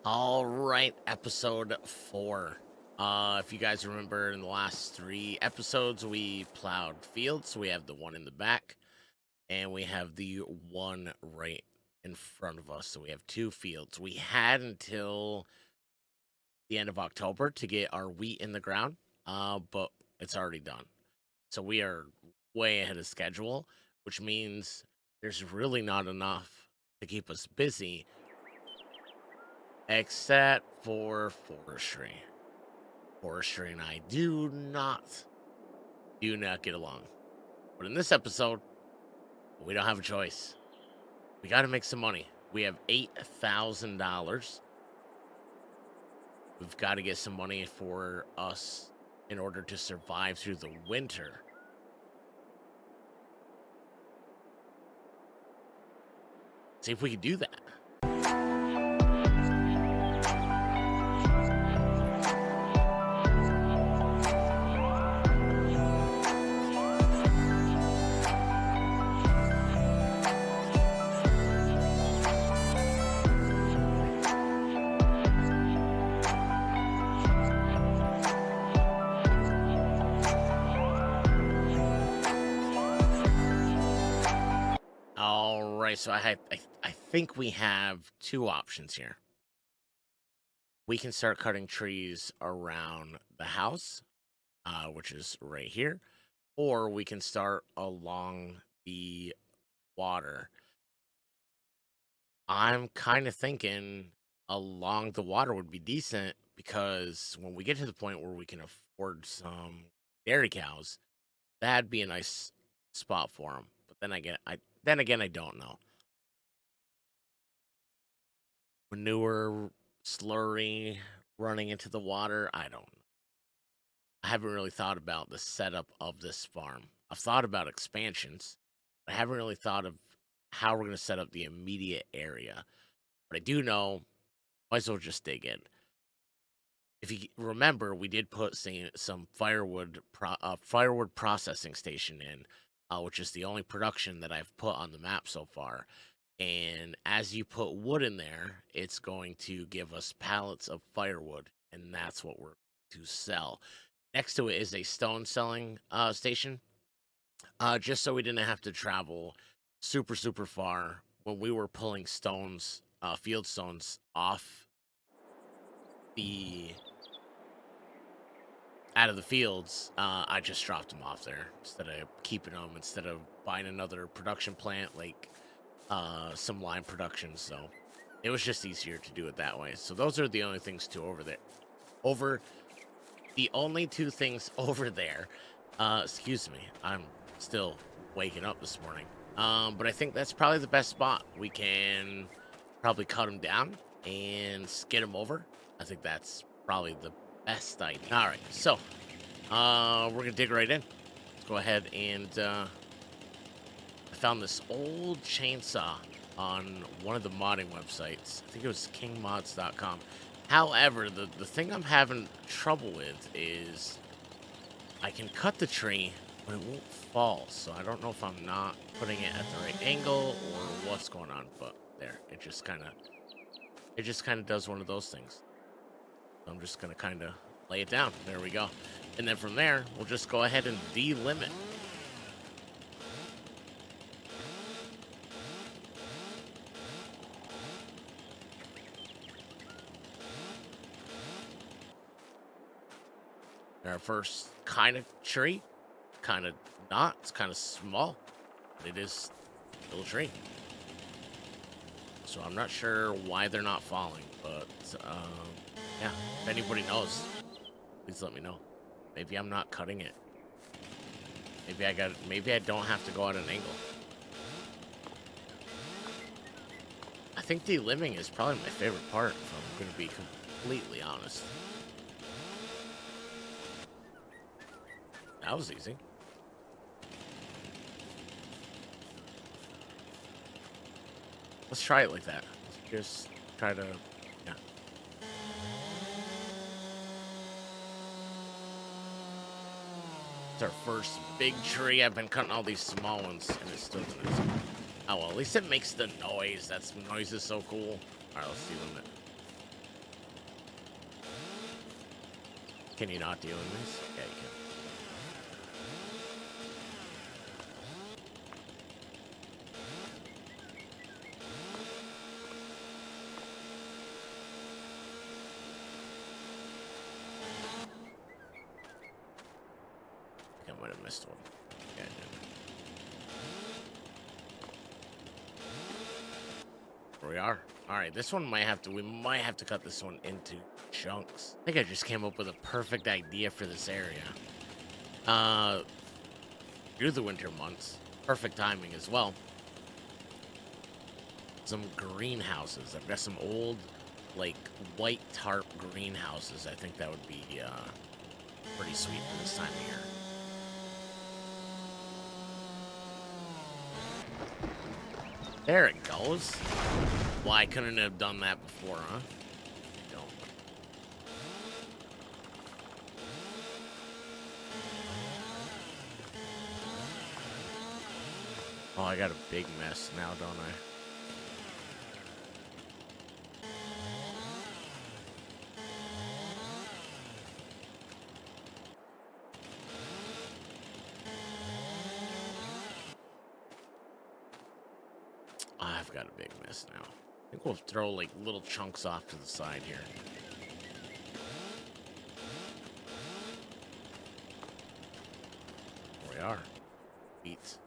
All right, episode 4. If you guys remember in the last 3 episodes, we plowed fields. So we have the one in the back, and we have the one right in front of us. So we have 2 fields. We had until the end of October to get our wheat in the ground, but it's already done. So we are way ahead of schedule, which means there's really not enough to keep us busy, except for forestry. Forestry and I do not get along. But in this episode, we don't have a choice. We got to make some money. We have $8,000. We've got to get some money for us in order to survive through the winter. See if we can do that. All right, so I think we have 2 options here. We can start cutting trees around the house, which is right here, or we can start along the water. I'm kind of thinking along the water would be decent because when we get to the point where we can afford some dairy cows, that'd be a nice spot for them. But then again, I don't know. Manure, slurry running into the water. I don't know. I haven't really thought about the setup of this farm. I've thought about expansions, but I haven't really thought of how we're going to set up the immediate area. But I do know, might as well just dig in. If you remember, we did put some firewood processing station in, which is the only production that I've put on the map so far. And as you put wood in there, it's going to give us pallets of firewood, and that's what we're to sell. Next to it is a stone selling station, just so we didn't have to travel super far when we were pulling stones, field stones off the out of the fields. I just dropped them off there instead of keeping them, instead of buying another production plant like some lime production. So it was just easier to do it that way. So those are the only things over there. Over the only 2 things over there. Excuse me, I'm still waking up this morning. But I think that's probably the best spot. We can probably cut them down and skid them over. I think that's probably the best idea. All right, so we're gonna dig right in. Let's go ahead and I found this old chainsaw on one of the modding websites. I think it was kingmods.com. However, the thing I'm having trouble with is I can cut the tree, but it won't fall. So I don't know if I'm not putting it at the right angle or what's going on. But there, it just kind of does one of those things. So I'm just gonna kind of lay it down. There we go. And then from there, we'll just go ahead and delimit. Our first kind of tree, kind of not. It's kind of small, but it is still a tree. So I'm not sure why they're not falling, but yeah, if anybody knows, please let me know. Maybe I'm not cutting it. Maybe I don't have to go at an angle. I think delimbing is probably my favorite part, if I'm going to be completely honest. That was easy. Let's try it like that. Let's just try to, yeah. It's our first big tree. I've been cutting all these small ones, and it's still gonna. Oh well, at least it makes the noise. That noise is so cool. All right, let's delimit. Can you not deal in these? Yeah, you can. I think I might have missed one. Yeah, I did. Here we are. All right, this one might have to. We might have to cut this one into chunks. I think I just came up with a perfect idea for this area. Through the winter months, perfect timing as well. Some greenhouses. I've got some old, like, white tarp greenhouses. I think that would be pretty sweet for this time of year. There it goes. Well, I couldn't have done that before, huh? Don't. Oh, I got a big mess now, don't I? I've got a big mess now. I think we'll throw like little chunks off to the side here. Here we are. Beats.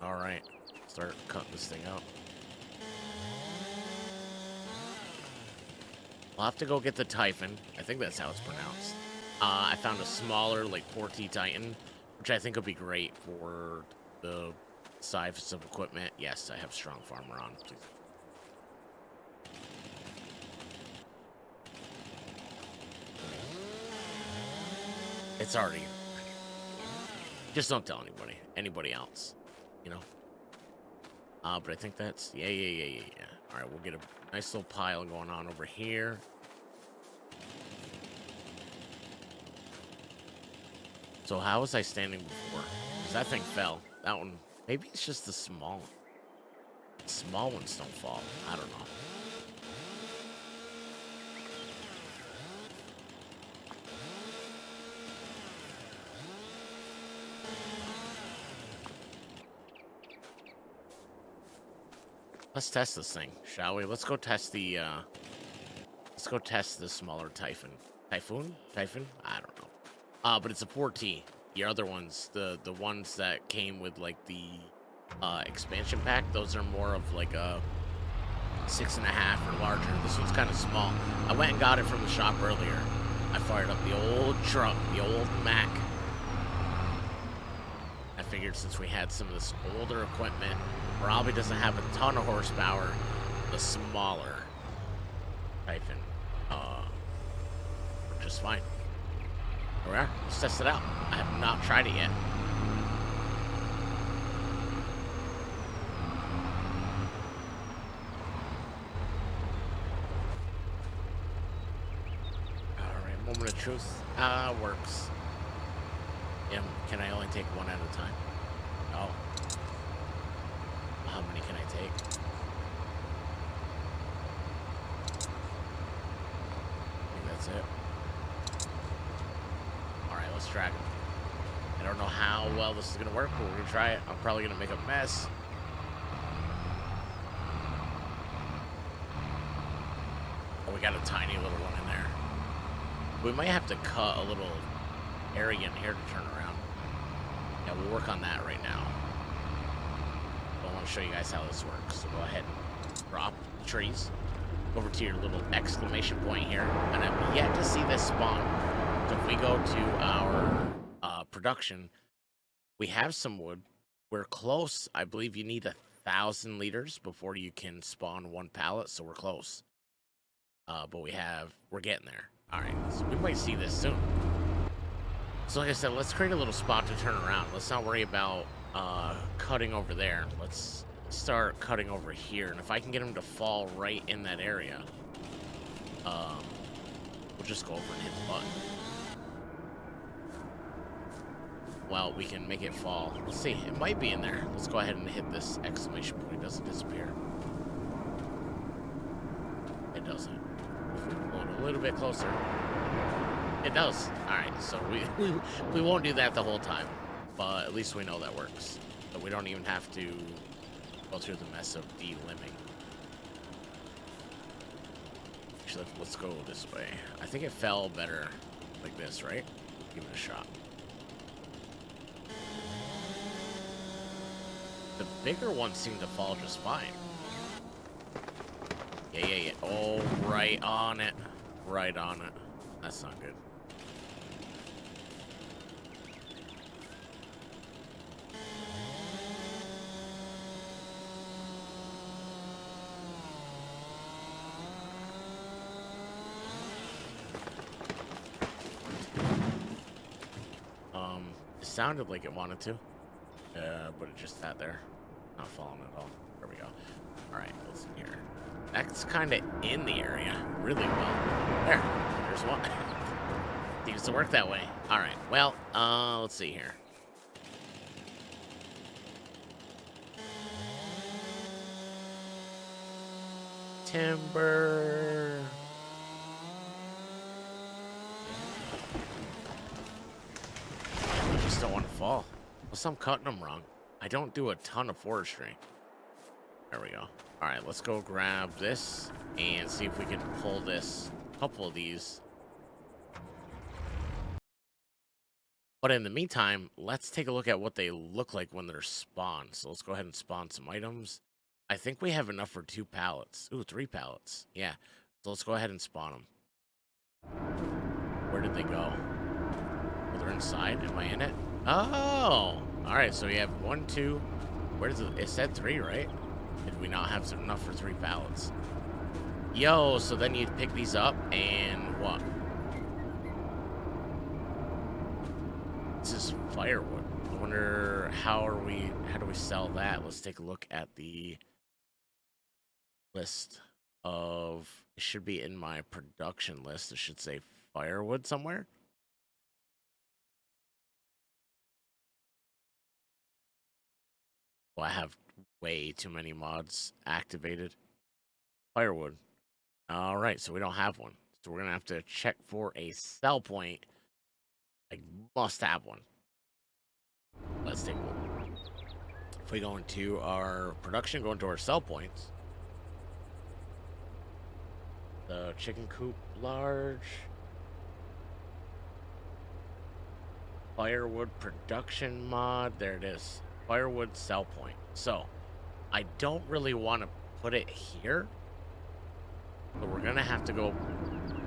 All right. Start cutting this thing out. I'll have to go get the Typhon. I think that's how it's pronounced. I found a smaller, like 4T Titan, which I think would be great for the size of equipment. Yes, I have strong farmer on, please. It's already. Just don't tell anybody else, you know. But I think that's yeah. All right, we'll get a nice little pile going on over here. So how was I standing before? Because that thing fell. That one, maybe it's just the small one. Small ones don't fall. I don't know. Let's test this thing, shall we? Let's go test the smaller Typhon. Typhoon? I don't know. But it's a 4T. The other ones, the ones that came with like the expansion pack, those are more of like a 6.5 or larger. This one's kind of small. I went and got it from the shop earlier. I fired up the old truck, the old Mac. I figured since we had some of this older equipment, probably doesn't have a ton of horsepower, the smaller Typhon, just fine. Here we are. Let's test it out. I have not tried it yet. Alright, moment of truth. Works. Yeah, can I only take one at a time? No. How many can I take? I think that's it. Alright, let's drag him. I don't know how well this is going to work, but we're going to try it. I'm probably going to make a mess. Oh, we got a tiny little one in there. We might have to cut a little area in here to turn around. Yeah, we'll work on that right now. I want to show you guys how this works. So go ahead and drop the trees over to your little exclamation point here. And I've yet to see this spawn. So if we go to our production, we have some wood. We're close. I believe you need 1,000 liters before you can spawn one pallet. So we're close. But we're getting there. All right, so we might see this soon. So like I said, let's create a little spot to turn around. Let's not worry about cutting over there. Let's start cutting over here. And if I can get him to fall right in that area, we'll just go over and hit the button. Well, we can make it fall. Let's see. It might be in there. Let's go ahead and hit this exclamation point. It doesn't disappear. It doesn't. If we pull it a little bit closer. It does. All right, so we won't do that the whole time, but at least we know that works. So we don't even have to go through the mess of de-limbing. Actually, let's go this way. I think it fell better like this, right? Give it a shot. The bigger ones seem to fall just fine. Yeah. Oh, right on it. Right on it. That's not good. It sounded like it wanted to, but it just sat there, not falling at all. There we go. All right, listen here. That's kind of in the area really well. There's one. Seems to work that way. All right, well, let's see here. Timber. I just don't want to fall. Unless I'm cutting them wrong. I don't do a ton of forestry. There we go. All right, let's go grab this and see if we can pull this, couple of these. But in the meantime, let's take a look at what they look like when they're spawned. So let's go ahead and spawn some items. I think we have enough for 2 pallets. Ooh, 3 pallets. Yeah. So let's go ahead and spawn them. Where did they go? Oh, they're inside. Am I in it? Oh! Alright, so we have 1, 2. Where does it said 3, right? Did we not have enough for 3 pallets? Yo, so then you'd pick these up and what? This is firewood. I wonder how do we sell that? Let's take a look at the list of, it should be in my production list. It should say firewood somewhere. Well, I have way too many mods activated. Firewood. All right, so we don't have one. So we're going to have to check for a sell point. I must have one. Let's take a look. If we go into our production, go into our sell points. The chicken coop large. Firewood production mod. There it is. Firewood sell point. So, I don't really want to put it here. But we're going to have to go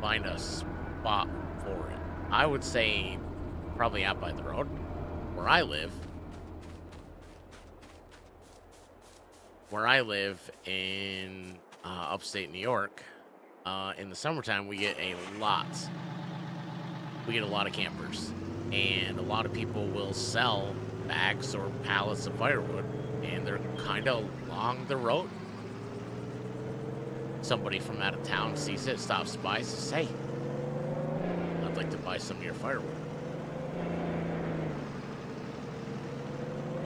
find a spot for it. I would say probably out by the road where I live. Where I live in upstate New York, in the summertime we get a lot. We get a lot of campers, and a lot of people will sell bags or pallets of firewood, and they're kind of along the road. Somebody from out of town sees it, stops by, says, "Hey, I'd like to buy some of your firewood."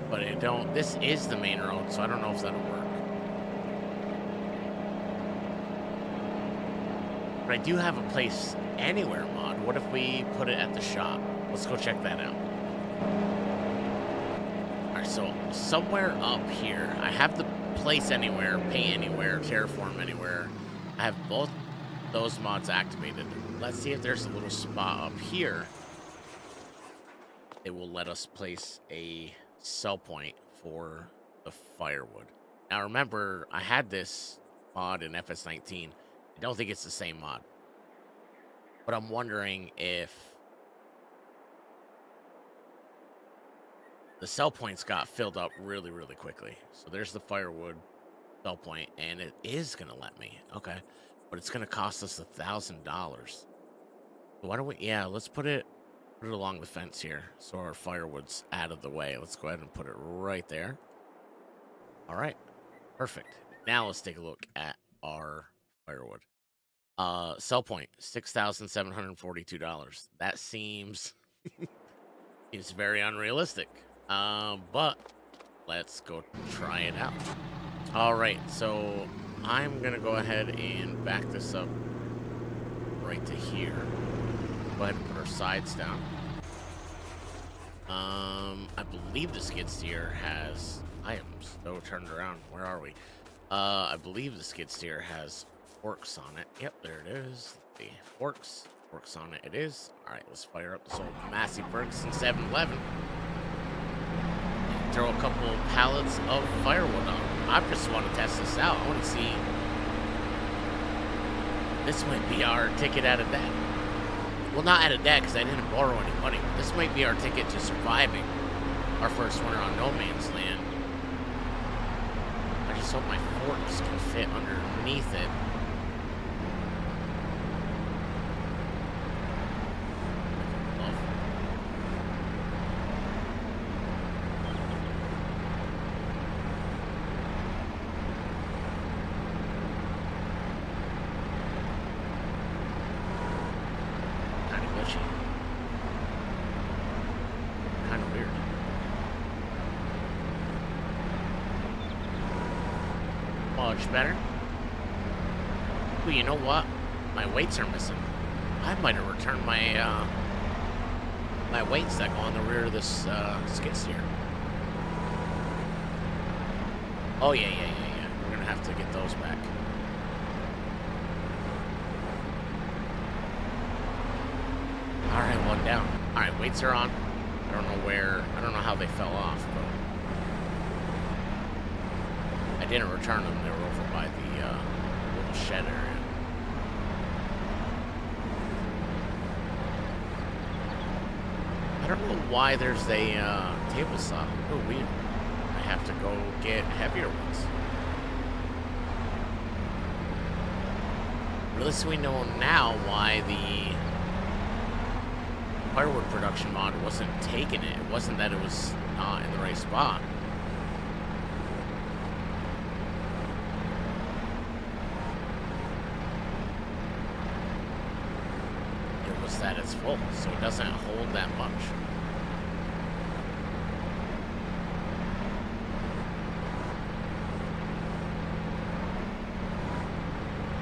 But it don't. This is the main road, so I don't know if that'll work. But I do have a place anywhere mod. What if we put it at the shop? Let's go check that out. Alright, so somewhere up here, I have the place anywhere, pay anywhere, terraform anywhere. I have both those mods activated. Let's see if there's a little spot up here. It will let us place a sell point for the firewood. Now remember, I had this mod in FS19. I don't think it's the same mod. But I'm wondering if the sell points got filled up really, really quickly. So there's the firewood sell point, and it is going to let me. Okay. But it's going to cost us $1,000. So why don't we, yeah, let's put it along the fence here so our firewood's out of the way. Let's go ahead and put it right there. All right. Perfect. Now let's take a look at our firewood. Sell point, $6,742. That seems it's very unrealistic. But let's go try it out. All right, so I'm gonna go ahead and back this up right to here. Go ahead and put our sides down. I believe the skid steer has... I am so turned around. Where are we? I believe the skid steer has forks on it. Yep, there it is. The forks. Forks on it. It is. All right, let's fire up this old massive Ferguson 711. And throw a couple pallets of firewood on. I just want to test this out. I want to see... This might be our ticket out of that. Well, not out of that, because I didn't borrow any money. But this might be our ticket to surviving our first winter on no man's land. I just hope my forks can fit underneath it. Kind of glitchy. Kind of weird. Much better. Well, you know what? My weights are missing. I might have returned my my weights that go on the rear of this skid steer. Oh yeah. We're gonna have to get those back. All right, one down. All right, weights are on. I don't know how they fell off, but I didn't return them. They were over by the little shed area. I don't know why there's a table saw. Oh, weird. I have to go get heavier ones. Really, so we know now why the firewood production mod wasn't taking it. It wasn't that it was not in the right spot. It was that it's full, so it doesn't hold that much.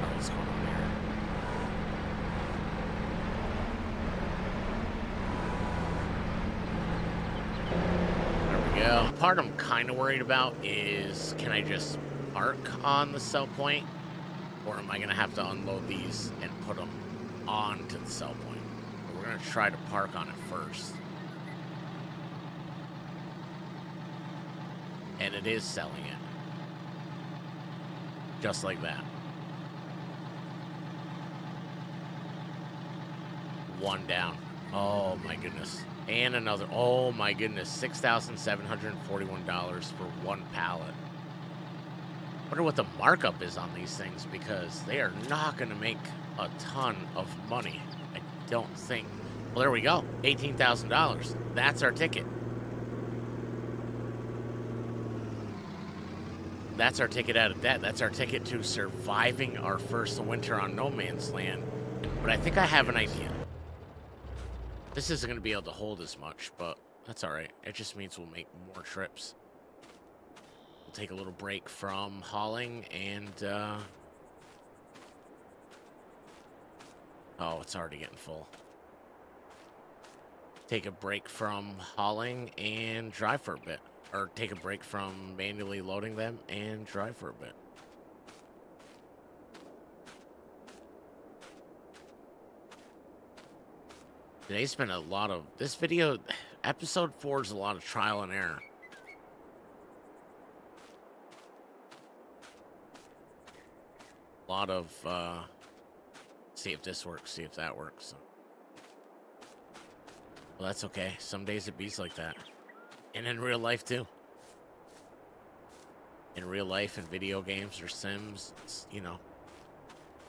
Oh, what's going on here? Yeah, the part I'm kind of worried about is, can I just park on the sell point, or am I going to have to unload these and put them onto the sell point? We're going to try to park on it first. And it is selling it. Just like that. One down. Oh my goodness. And another. Oh my goodness. $6,741 for one pallet. Wonder what the markup is on these things, because they are not going to make a ton of money. I don't think. Well, there we go. $18,000. That's our ticket. That's our ticket out of debt. That's our ticket to surviving our first winter on no man's land. But I think I have an idea. This isn't going to be able to hold as much, but that's all right. It just means we'll make more trips. We'll take a little break from hauling and... Oh, it's already getting full. Take a break from hauling and drive for a bit. Or take a break from manually loading them and drive for a bit. Today's been a lot of... This video, episode 4 is a lot of trial and error. A lot of, see if this works, see if that works. So. Well, that's okay. Some days it beats like that. And in real life, too. In real life, in video games or Sims, it's, you know,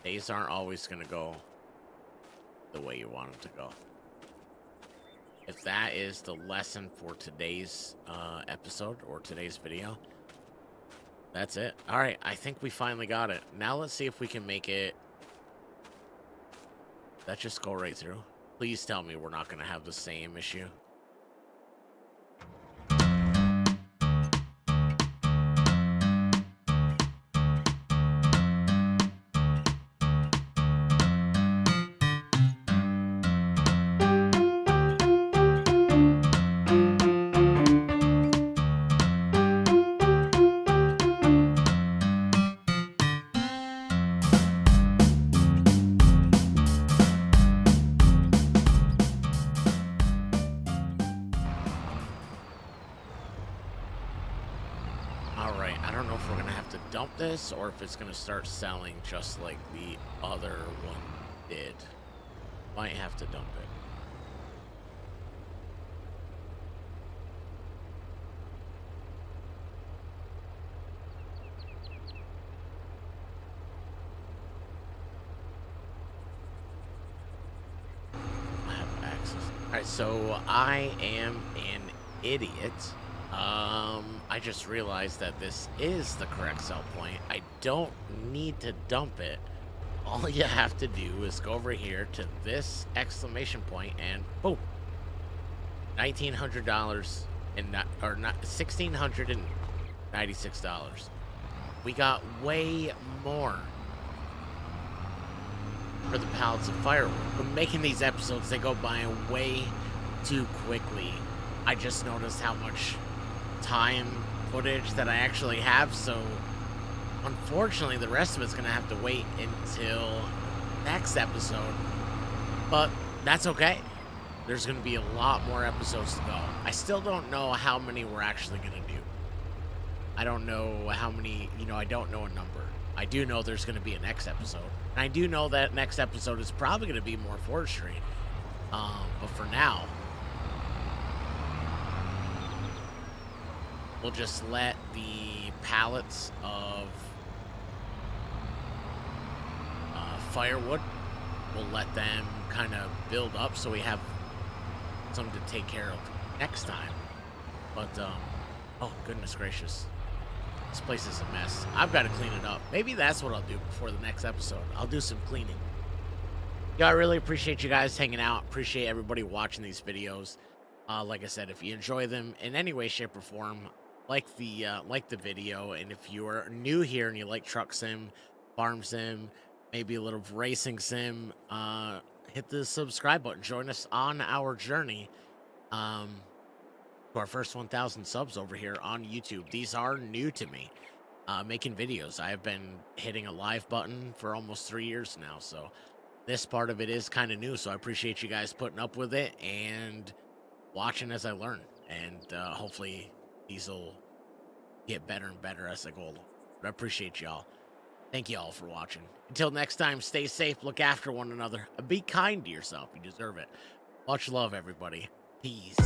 days aren't always going to go the way you want them to go. If that is the lesson for today's episode or today's video, that's it. All right, I think we finally got it. Now let's see if we can make it... That just go right through. Please tell me we're not going to have the same issue. this or if it's going to start selling just like the other one did. Might have to dump it. I have access. All right, so I am an idiot. I just realized that this is the correct sell point. I don't need to dump it. All you have to do is go over here to this exclamation point and boom, $1,900 and not or not $1,696. We got way more for the pallets of firewood. But making these episodes, they go by way too quickly. I just noticed how much time footage that I actually have, so unfortunately the rest of it's gonna have to wait until next episode, but that's okay. There's gonna be a lot more episodes to go. I still don't know how many we're actually gonna do. I don't know how many, I don't know a number. I do know there's gonna be a next episode, and I do know that next episode is probably gonna be more forestry, but for now we'll just let the pallets of firewood, we'll let them kind of build up so we have something to take care of next time. But, oh, goodness gracious. This place is a mess. I've got to clean it up. Maybe that's what I'll do before the next episode. I'll do some cleaning. Yeah, I really appreciate you guys hanging out. Appreciate everybody watching these videos. Like I said, if you enjoy them in any way, shape, or form, like the video, and if you are new here and you like truck sim, farm sim, maybe a little racing sim, hit the subscribe button. Join us on our journey to our first 1,000 subs over here on YouTube. These are new to me, making videos. I have been hitting a live button for almost 3 years now, so this part of it is kind of new. So I appreciate you guys putting up with it and watching as I learn, and hopefully these will get better and better as I go along. But I appreciate y'all. Thank you all for watching. Until next time, stay safe, look after one another, and be kind to yourself. You deserve it. Much love, everybody. Peace.